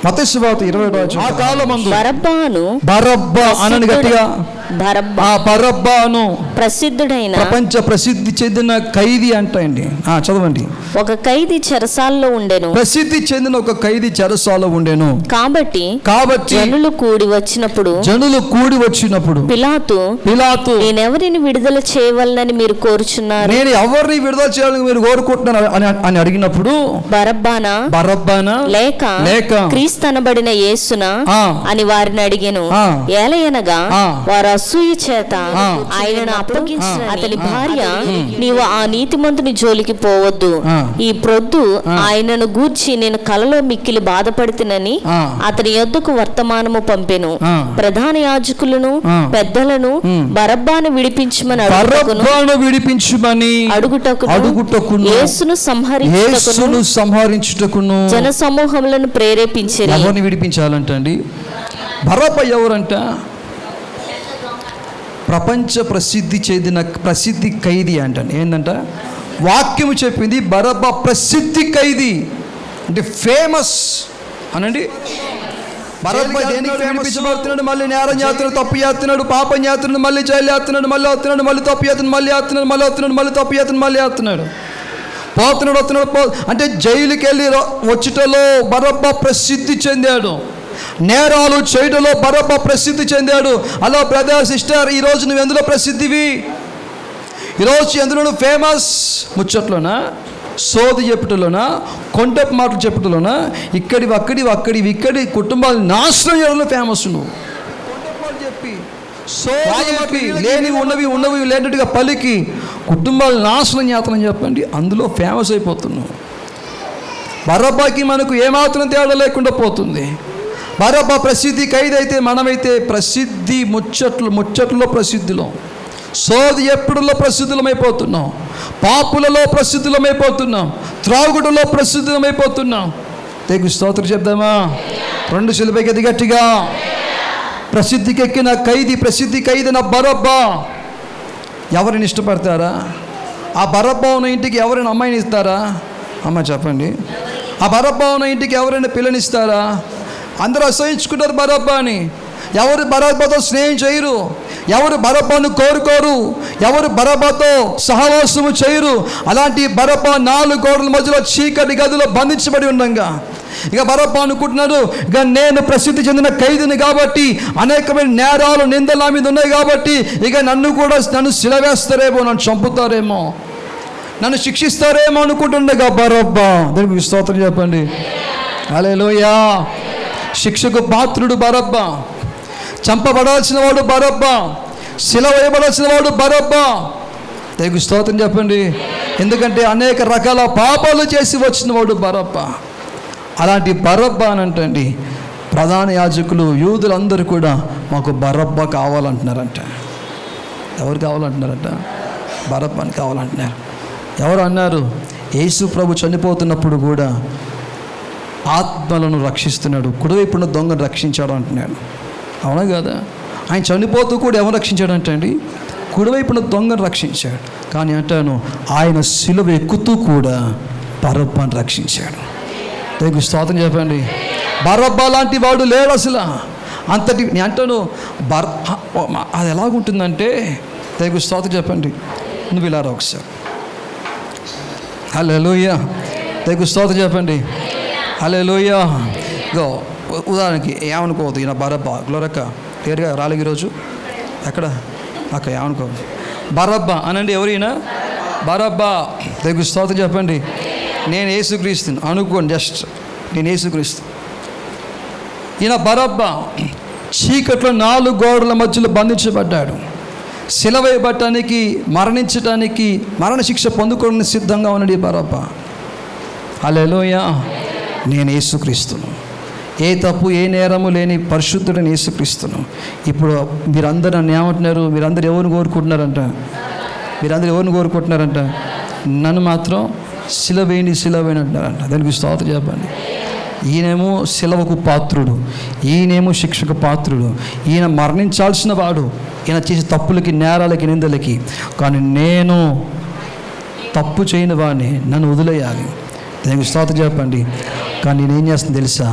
మత్తయి సువార్త 20 ఆ కాలమందు బరబ్బా అనని గట్టిగా బరబ్బాను ప్రసిద్ధుడైన ప్రపంచ ప్రసిద్ధి చెందిన ఖైదీ అంటండి. చదవండి. ఒక ఖైదీ చెరసాల్లో ఉండెను. ప్రసిద్ధి చెందిన ఒక ఖైదీ చెరసాల్లో ఉండెను. కాబట్టి జనులు కూడి వచ్చినప్పుడు పిలాతు నేనెవరిని విడుదల చేయవలనని మీరు కోరుచున్నారు, నేను ఎవరిని విడుదల చేయాలని మీరు కోరుకుంటున్నారు అని అడిగినప్పుడు బరబ్బానా లేక క్రీస్తనబడిన యేసునా అని వారిని అడిగెను. ఏలయనగా వారు అసూయ చేత ఆయనను అప్పగించిన అతని భార్య, నీవు ఆ నీతిమంతుని జోలికి పోవద్దు, ఈ ప్రొద్దు ఆయనను గూర్చి నేను కలలో మిక్కిలి బాధపడుతునని అతని యొద్దకు వర్తమానము పంపెను. ప్రధాన యాజకులను పెద్దలను బరబ్బాను విడిపించమని అడుగుటకు యేసును సంహరించుటకును జన సమూహములను ప్రేరేపించారు. ఎవరిని విడిపించాలంటండి? బరబ్బా ఎవరంట? ప్రపంచ ప్రసిద్ధి చెందిన ప్రసిద్ధి ఖైదీ అంటాను. ఏంటంట? వాక్యము చెప్పింది బరబ్బా ప్రసిద్ధి ఖైదీ అంటే ఫేమస్ అనండి. బరబ్బా దేనికి విడిపించబడుతున్నాడు? మళ్ళీ నేరం చేస్తున్నాడు, తప్పు చేస్తున్నాడు, పాపం చేస్తున్నాడు, మళ్ళీ జైలు చేస్తున్నాడు, మళ్ళీ వస్తున్నాడు, మళ్ళీ తప్పు చేస్తున్నాడు, మళ్ళీ వస్తున్నాడు, మళ్ళీ వస్తున్నాడు, మళ్ళీ తప్పు చేస్తున్నాడు, మళ్ళీ వస్తున్నాడు, పోతున్నాడు అంటే జైలుకి వెళ్ళి వచ్చుటలో బరబ్బా ప్రసిద్ధి చెందాడు. నేరాలు చేయడంలో బరబ్బా ప్రసిద్ధి చెందాడు. అలా బ్రదర్ సిస్టర్, ఈరోజు నువ్వు ఎందులో ప్రసిద్ధివి? ఈరోజు ఎందులో ఫేమస్? ముచ్చట్లోనా, సోది చెప్పుటలోనా, కొంటపు మాటలు చెప్పుటలోనా, ఇక్కడి కుటుంబాలు నాశనం చేయడంలో ఫేమస్. నువ్వు చెప్పి సోది చెప్పి ఉన్నవి లేనట్టుగా పలికి కుటుంబాలు నాశనం చేతనం చెప్పండి, అందులో ఫేమస్ అయిపోతున్నావు. బరబ్బాకి మనకు ఏమాత్రం తేడా లేకుండా పోతుంది. బరబ్బా ప్రసిద్ధి ఖైదీ అయితే మనమైతే ప్రసిద్ధి ముచ్చట్లో ప్రసిద్ధిలో, సోది ఎప్పుడులో ప్రసిద్ధులమైపోతున్నాం, పాపులలో ప్రసిద్ధులమైపోతున్నాం, త్రాగుడులో ప్రసిద్ధులమైపోతున్నాం. తెగు స్తోత్రం చెప్దామా? 2 శిలువకి గట్టిగా. ప్రసిద్ధికి ఎక్కిన ప్రసిద్ధి ఖైదీ బరబ్బా. ఎవరిని ఇష్టపడతారా? ఆ బరబ్బా ఉన్న ఇంటికి ఎవరైనా అమ్మాయిని ఇస్తారా? అమ్మ చెప్పండి. ఆ బరబ్బా ఉన్న ఇంటికి ఎవరైనా పిల్లనిస్తారా? అందరూ అసహించుకుంటారు బరబ్బాని. ఎవరు బరబ్బాతో స్నేహం చేయరు, ఎవరు బరబ్బాను కోరుకోరు, ఎవరు బరబ్బాతో సహవాసము చేయరు. అలాంటి బరబ్బా 4 గోడల మధ్యలో చీకటి గదిలో బంధించబడి ఉండగా ఇక బరబ్బా అనుకుంటున్నాడు, ఇక నేను ప్రసిద్ధి చెందిన ఖైదీని కాబట్టి, అనేకమైన నేరాలు నిందలు నా మీద ఉన్నాయి కాబట్టి, ఇక నన్ను సిలవేస్తారేమో, నన్ను చంపుతారేమో, నన్ను శిక్షిస్తారేమో అనుకుంటుండగా బరబ్బా. దానికి స్తోత్రం చెప్పండి. హల్లెలూయా. శిక్షకు పాత్రుడు బరబ్బా, చంపబడాల్సిన వాడు బరబ్బా, శిల వేయబడాల్సిన వాడు బరబ్బా. దేవునికి స్తోత్రం చెప్పండి. ఎందుకంటే అనేక రకాల పాపాలు చేసి వచ్చిన వాడు బరబ్బా. అలాంటి బరబ్బా అని అంటండి ప్రధాన యాజకులు, యూదులందరూ కూడా మాకు బరబ్బా కావాలంటున్నారంట. ఎవరు కావాలంటున్నారంట? బరబ్బాని కావాలంటున్నారు. ఎవరు అన్నారు? యేసు ప్రభు చనిపోతున్నప్పుడు కూడా ఆత్మలను రక్షిస్తున్నాడు, కుడివైపున దొంగను రక్షించాడు అంటున్నాడు. అవునా కదా? ఆయన చనిపోతూ కూడా ఎవరు రక్షించాడు అంటే అండి? కుడివైపున దొంగను రక్షించాడు. కానీ అంటాను, ఆయన సిలువ ఎక్కుతూ కూడా బరబ్బాను రక్షించాడు. దేవునికి స్తోత్రం చెప్పండి. బరబ్బా లాంటి వాడు లేడు అసలు. అంతటి నేను అంటాను అది ఎలాగుంటుందంటే, దేవునికి స్తోత్రం చెప్పండి. నువ్వు ఇలా ఒకసారి హల్లెలూయా. దేవునికి స్తోత్రం చెప్పండి. హల్లెలూయా. ఇగో ఉదాహరణకి ఏమనుకోవద్దు, ఈయన బరబ్బా గ్లోరక్క క్లియర్గా రాలేదు ఈరోజు. ఎక్కడ అక్క ఏమనుకోవద్దు. బరబ్బా అనండి. ఎవరైనా బరబ్బా. దేవునికి స్తోత్రం చెప్పండి. నేను యేసుక్రీస్తుని అనుకోండి, జస్ట్ నేను యేసుక్రీస్తు. ఈయన బరబ్బా చీకట్లో 4 గోడల మధ్యలో బంధించబడ్డాడు. సిలువేయబడటానికి, మరణించటానికి, మరణశిక్ష పొందుకోవడానికి సిద్ధంగా ఉన్నాడు ఈ బరబ్బా. హల్లెలూయా. నేను యేసుక్రీస్తును, ఏ తప్పు ఏ నేరము లేని పరిశుద్ధుడని యేసుక్రీస్తును. ఇప్పుడు మీరందరూ నన్ను ఏమంటున్నారు? మీరందరూ ఎవరిని కోరుకుంటున్నారంట? నన్ను మాత్రం సిలువేయండి అంటున్నారంట. దానికి స్తోత్రం చెప్పండి. ఈయనేమో సిలువకు పాత్రుడు, ఈయనేమో శిక్షకు పాత్రుడు. ఈయన మరణించాల్సిన వాడు, ఈయన చేసే తప్పులకి, నేరాలకి, నిందలకి. కానీ నేను తప్పు చేయని వాడిని, నన్ను వదిలేయాలి. దేవునికి స్తోత్రం చెప్పండి. కానీ నేనేం చేస్తాను తెలుసా?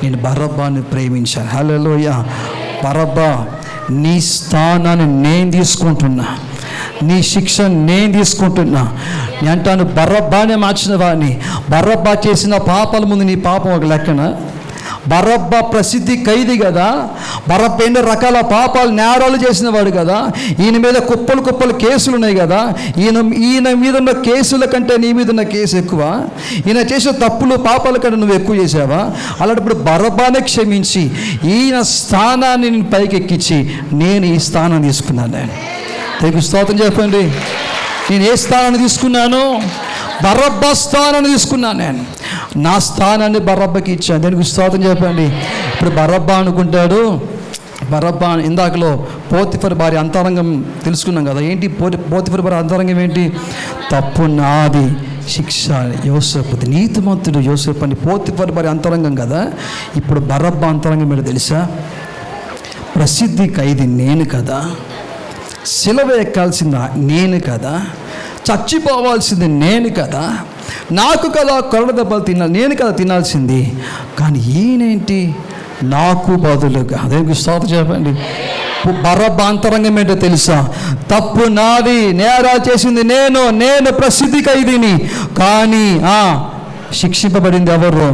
నేను బరబ్బాని ప్రేమించాను. హల్లెలూయా. బరబ్బా, నీ స్థానాన్ని నేను తీసుకుంటున్నా, నీ శిక్ష నేను తీసుకుంటున్నా. నేను అంటాను, బరబ్బానే మార్చిన వాడిని. బరబ్బా చేసిన పాపాల ముందు నీ పాపం ఒక లెక్కన. బరబ్బా ప్రసిద్ధి ఖైదీ కదా. బరబ్బా ఎన్నో రకాల పాపాలు నేరాలు చేసిన వాడు కదా. ఈయన మీద కుప్పలు కేసులు ఉన్నాయి కదా. ఈయన మీద ఉన్న కేసుల కంటే నీ మీద ఉన్న కేసు ఎక్కువ. ఈయన చేసిన తప్పులు పాపాల కంటే నువ్వు ఎక్కువ చేసావా? అలాంటప్పుడు బరబ్బానే క్షమించి ఈయన స్థానాన్ని నేను పైకెక్కించి నేను ఈ స్థానాన్ని తీసుకున్నాను. నేను తెలుగు స్తోత్రం చెప్పండి. నేను ఏ స్థానాన్ని తీసుకున్నాను? బరబ్బా స్థానాన్ని తీసుకున్నాను. నేను నా స్థానాన్ని బరబ్బకి ఇచ్చాను. దానికి స్తోత్రం చెప్పండి. ఇప్పుడు బరబ్బా అనుకుంటాడు, బరబ్బా ఇందాకలో పోతిఫర్ భార్య అంతరంగం తెలుసుకున్నాం కదా. ఏంటి పోతిఫర్ భార్య అంతరంగం ఏంటి? తప్పు నాది, శిక్ష యోసేపుది. నీతిమంతుడు యోసేపు అని పోతిఫర్ భార్య అంతరంగం కదా. ఇప్పుడు బరబ్బా అంతరంగం ఏంటో తెలుసా? ప్రసిద్ధి ఖైదీ నేను కదా, సిలువ ఎక్కాల్సిందా నేను కదా, చచ్చిపోవాల్సింది నేను కదా, నాకు కదా కొరడ దెబ్బలు నేను కదా తినాల్సింది. కానీ ఈయనేంటి నాకు బదులుగా. అదే స్తోత్రం చెప్పండి. బరబ్బా అంతరంగం ఏంటో తెలుసా? తప్పు నాది, నేరాలు చేసింది నేను ప్రసిద్ధి ఖైదీని. కానీ శిక్షింపబడింది ఎవరు?